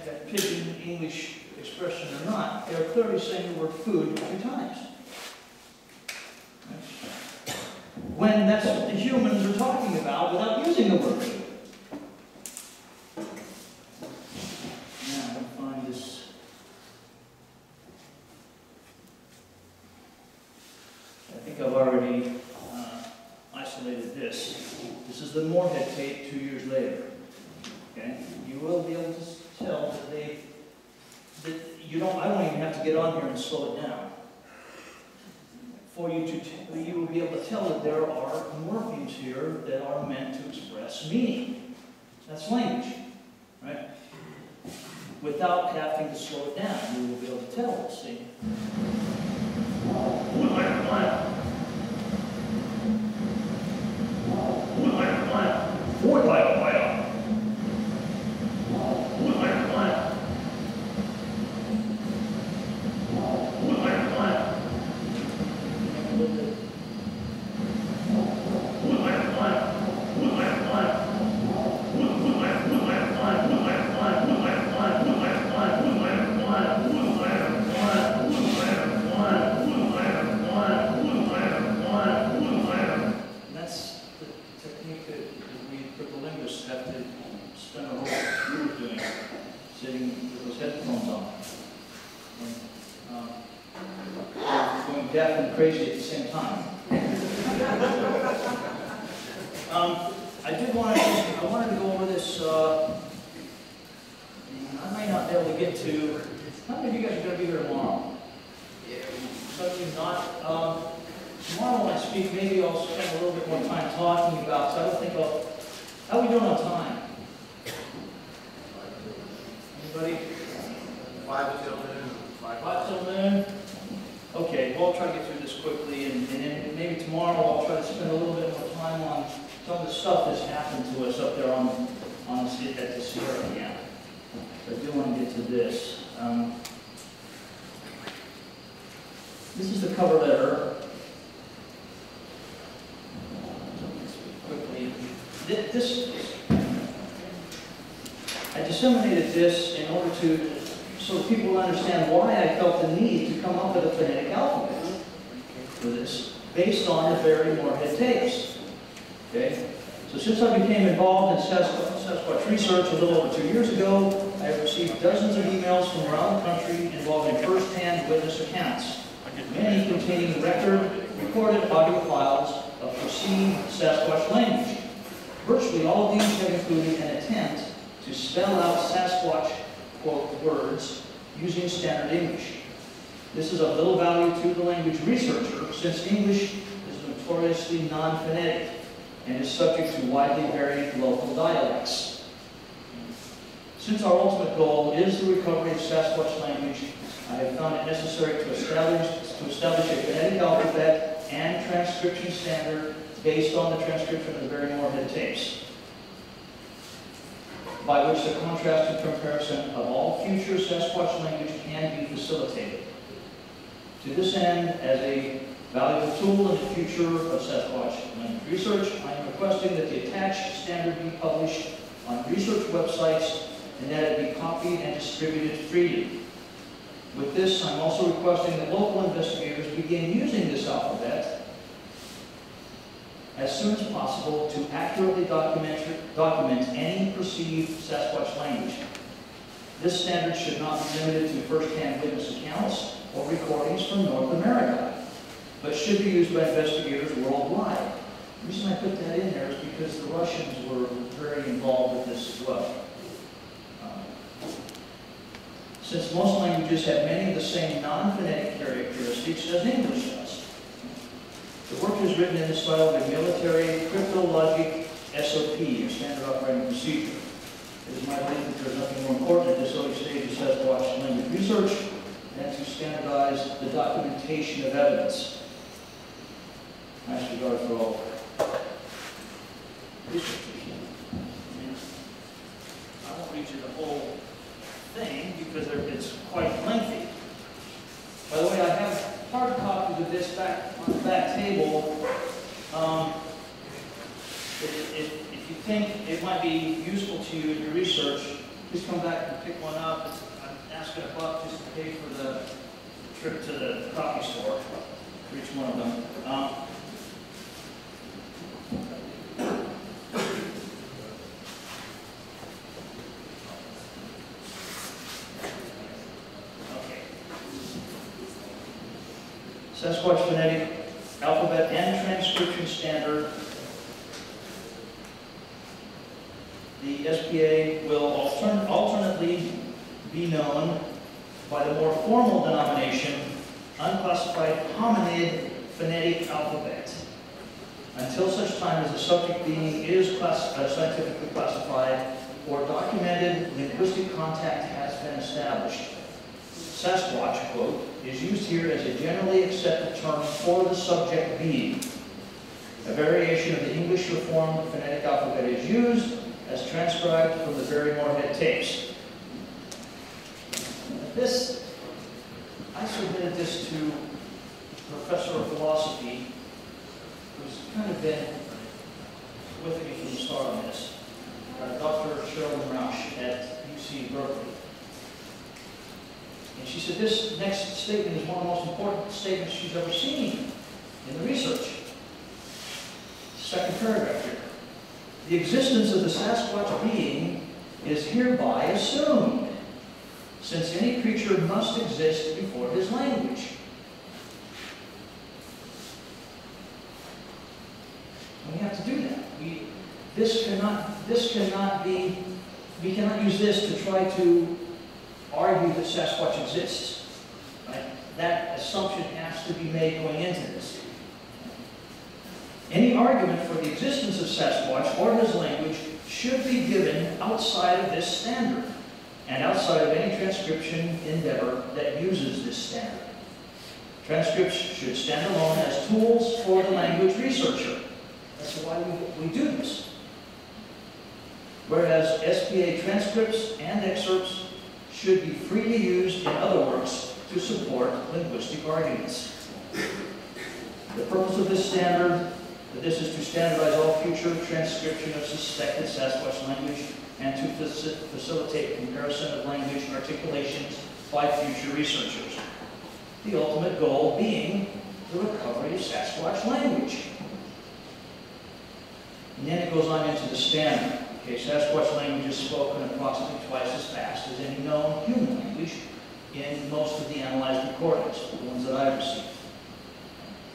that pidgin English expression or not, they are clearly saying the word food 2 times. When that's what the humans are talking about without using the word food. Now, I'm going to find this. I think I've already isolated this. This is the Moorhead tape 2 years later. Okay? You will be able to tell that I don't even have to get on here and slow it down. You will be able to tell that there are morphemes here that are meant to express meaning. That's language, right? Without having to slow it down, you will be able to tell, see? Deaf and crazy at the same time. I wanted to go over this. I may not be able to get to. How many of you guys are going to be here tomorrow? Some of you not. Tomorrow when I speak, maybe I'll spend a little bit more time talking about. So I don't think I'll. How are we doing on time? Anybody? 5 till noon. 5 till noon. Okay, well, I'll try to get through this quickly, and then maybe tomorrow I'll try to spend a little bit more time on some of the stuff that's happened to us up there at the Sierra camp. So I do want to get to this. This is the cover letter. Quickly, I disseminated this in order so that people will understand why I felt the need to come up with a phonetic alphabet for this, based on the very Moorhead tapes. Okay? So since I became involved in Sasquatch research a little over 2 years ago, I have received dozens of emails from around the country involving first-hand witness accounts, many containing recorded audio files of perceived Sasquatch language. Virtually all of these have included an attempt to spell out Sasquatch quote, words using standard English. This is of little value to the language researcher, since English is notoriously non-phonetic and is subject to widely varying local dialects. Since our ultimate goal is the recovery of Sasquatch language, I have found it necessary to establish a phonetic alphabet and transcription standard based on the transcription of the very Moorhead tapes, by which the contrast and comparison of all future Sasquatch language can be facilitated. To this end, as a valuable tool in the future of Sasquatch language research, I am requesting that the attached standard be published on research websites and that it be copied and distributed freely. With this, I'm also requesting that local investigators begin using this alphabet as soon as possible to accurately document any perceived Sasquatch language. This standard should not be limited to first-hand witness accounts or recordings from North America, but should be used by investigators worldwide. The reason I put that in there is because the Russians were very involved with this as well. Since most languages have many of the same non-phonetic characteristics as English does. The work is written in the style of a military cryptologic SOP, or standard operating procedure. It is my belief that there is nothing more important at this early stage of Sasquatch language research than to standardize the documentation of evidence. Nice regard for all researchers. I won't read you the whole thing because it's quite lengthy. By the way, I have hard copies of this back on the back table. If you think it might be useful to you in your research, please come back and pick one up. I'm asking $1 just to pay for the trip to the coffee store for each one of them. Okay. Sasquatch Phonetic Alphabet and Transcription Standard. The SPA will alternately be known by the more formal denomination, Unclassified Hominid Phonetic Alphabet, until such time as the subject being is scientifically classified or documented linguistic contact has been established. Sasquatch, quote, is used here as a generally accepted term for the subject being. A variation of the English reformed phonetic alphabet is used as transcribed from the Barrymore-Head tapes. I submitted this to a professor of philosophy who's kind of been with me from the start on this, Dr. Sherilyn Rausch at UC-Berkeley. And she said this next statement is one of the most important statements she's ever seen in the research. Second paragraph here. The existence of the Sasquatch being is hereby assumed, since any creature must exist before his language. And we have to do that. We cannot use this to try to argue that Sasquatch exists. Right? That assumption has to be made going into this. Any argument for the existence of Sasquatch or his language should be given outside of this standard and outside of any transcription endeavor that uses this standard. Transcripts should stand alone as tools for the language researcher. That's why we do this. Whereas SPA transcripts and excerpts should be freely used in other works to support linguistic arguments. The purpose of this standard, this is to standardize all future transcription of suspected Sasquatch language and to facilitate comparison of language articulations by future researchers. The ultimate goal being the recovery of Sasquatch language. And then it goes on into the standard. Okay, Sasquatch language is spoken approximately twice as fast as any known human language in most of the analyzed recordings, the ones that I've received.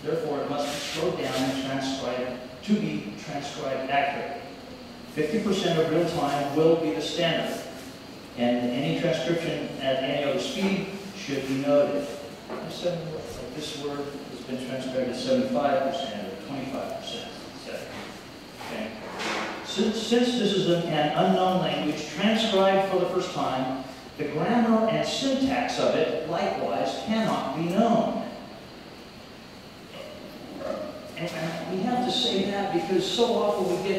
Therefore, it must be slowed down and transcribed to be transcribed accurately. 50% of real time will be the standard, and any transcription at any other speed should be noted. I said like this word has been transcribed at 75% or 25%. Okay. Since this is an unknown language transcribed for the first time, the grammar and syntax of it likewise cannot be known. And we have to say that because so often we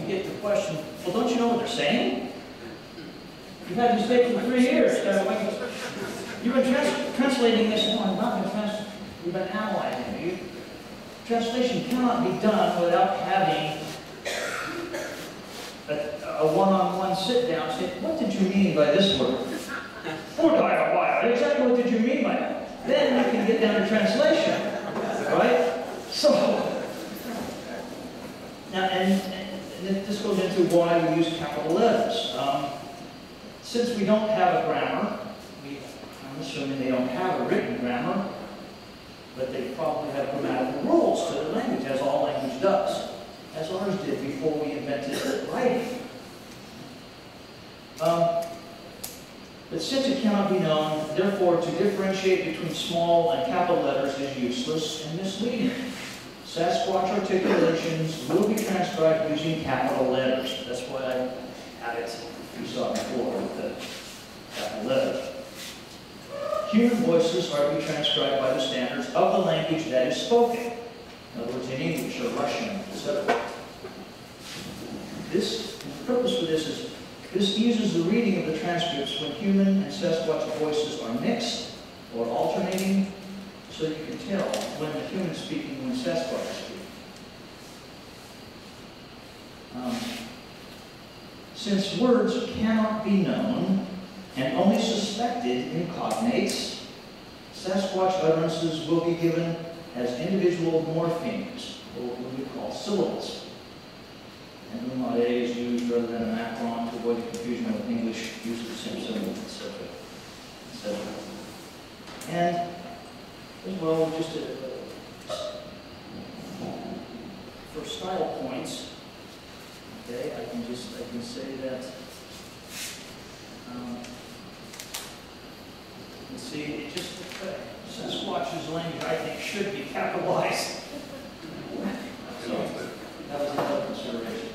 get the question, well, don't you know what they're saying? You've had this tape for 3 years. You've been translating this. No, I'm not going to We've been analyzing it. Translation cannot be done without having a one-on-one sit-down saying, what did you mean by this word? Exactly what did you mean by that? Then you can get down to translation, right? So, now, and this goes into why we use capital letters. Since we don't have a grammar, I'm assuming they don't have a written grammar, but they probably have grammatical rules to their language, as all language does, as ours did before we invented writing. But since it cannot be known, therefore, to differentiate between small and capital letters is useless and misleading. Sasquatch articulations will be transcribed using capital letters. That's why I had it, you saw before, with the capital letters. Human voices are to be transcribed by the standards of the language that is spoken. In other words, in English or Russian, etc. The purpose for this is, this eases the reading of the transcripts when human and Sasquatch voices are mixed or alternating, so you can tell when the human is speaking and when Sasquatch is speaking. Since words cannot be known and only suspected in cognates, Sasquatch utterances will be given as individual morphemes, or what we call syllables. And umlaut A is used rather than a macron to avoid the confusion with English use of the same symbol, etc. etc. And as well, just for style points, okay, I can say that. You can see it just Sasquatch's language, I think, should be capitalized. So that was another consideration.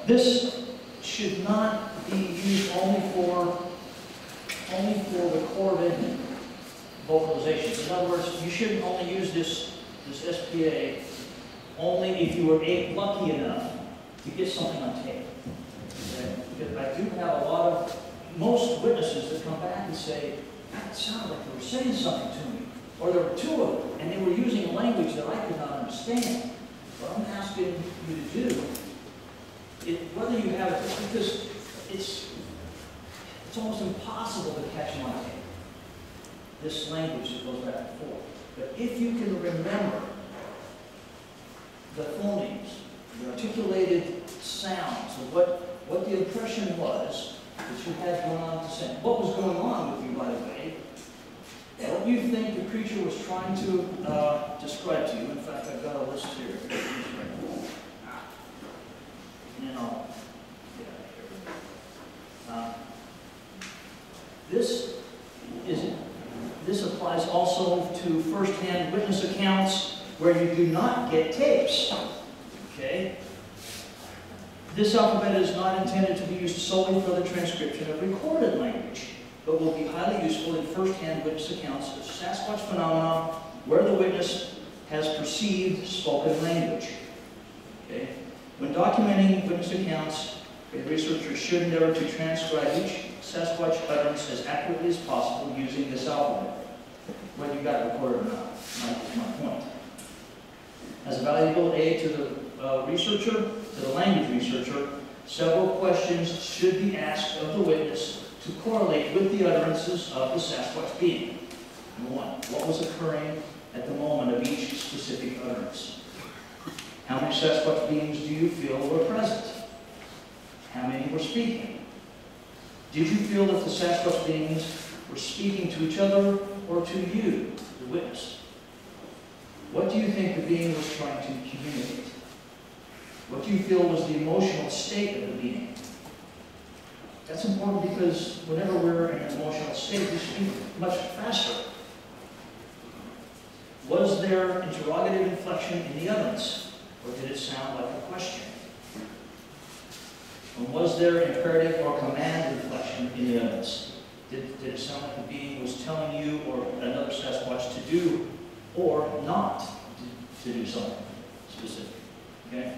This should not be used only for recorded vocalizations. In other words, you shouldn't only use this SPA only if you were lucky enough to get something on tape. Okay? Because I do have a lot of, most witnesses that come back and say, "That sounded like they were saying something to me." Or there were two of them, and they were using a language that I could not understand. What I'm asking you to do, whether you have it, because it's almost impossible to catch them on tape. This language that goes back and forth. But if you can remember the phonemes, the articulated sounds of what the impression was that you had going on to say, what was going on with you, by the way, what do you think the creature was trying to describe to you? In fact, I've got a list here. And I'll get out of here. This applies also to first-hand witness accounts where you do not get tapes. Okay? This alphabet is not intended to be used solely for the transcription of recorded language, but will be highly useful in first-hand witness accounts of Sasquatch phenomena where the witness has perceived spoken language. Okay? When documenting witness accounts, a researcher should endeavor to transcribe each Sasquatch utterance as accurately as possible using this alphabet, whether you got it recorded or not. That's my point. As a valuable aid to the researcher, to the language researcher, several questions should be asked of the witness to correlate with the utterances of the Sasquatch being. Number one, what was occurring at the moment of each specific utterance? How many Sasquatch beings do you feel were present? How many were speaking? Did you feel that the Sasquatch beings were speaking to each other or to you, the witness? What do you think the being was trying to communicate? What do you feel was the emotional state of the being? That's important because whenever we're in an emotional state, we speak much faster. Was there interrogative inflection in the utterance, or did it sound like a question? And was there imperative or command inflection in the utterance? Did it sound like the being was telling you or another Sasquatch to do or not to do something specific? Okay?